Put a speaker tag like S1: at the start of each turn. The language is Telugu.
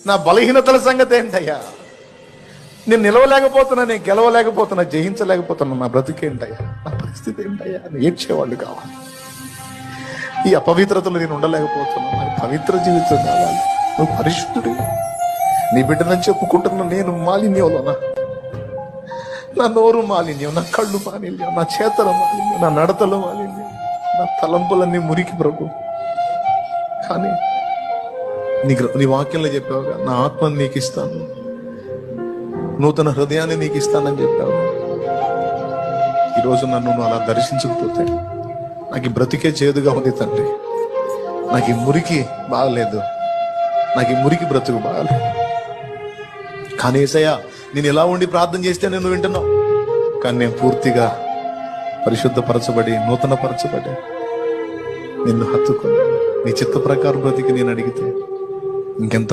S1: నా బలహీనతల సంగతి ఏంటయ్యా? నేను నిలవలేకపోతున్నా, నేను గెలవలేకపోతున్నా, జయించలేకపోతున్నా. నా బ్రతికేంటయ్యా? నా పరిస్థితి ఏంటయ్యా అని ఏడ్చేవాళ్ళు కావాలి. ఈ అపవిత్రతలు నేను ఉండలేకపోతున్నా, నాకు పవిత్ర జీవితం కావాలి. నువ్వు పరిశుద్ధుడి, నీ బిడ్డనని చెప్పుకుంటున్నా. నేను మాలిన్యంలోనా? నా నోరు మాలిన్యం, నా కళ్ళు మాలిన్యం, నా చేతల మాలిన్యం, నా నడతలో మాలిన్యం, నా తలంపులన్నీ మురికి ప్రభు. కానీ నీ వాక్యంలో చెప్పావుగా, నా ఆత్మని నీకు ఇస్తాను, నూతన హృదయాన్ని నీకు ఇస్తానని చెప్పావు. ఈరోజు నన్ను నువ్వు అలా దర్శించకపోతే నాకు ఈ బ్రతికే చేదుగా ఉంది తండ్రి. నాకు ఈ మురికి బాగలేదు, నాకు ఈ మురికి బ్రతుకు బాగలేదు. కానీ యేసయ్యా, నేను ఎలా ఉండి ప్రార్థన చేస్తే నేను వింటున్నావు. కానీ నేను పూర్తిగా పరిశుద్ధపరచబడి, నూతన పరచబడి, నిన్ను హత్తుకొని నీ చిత్త ప్రకారం బ్రతికి నేను అడిగితే ఇంకెంత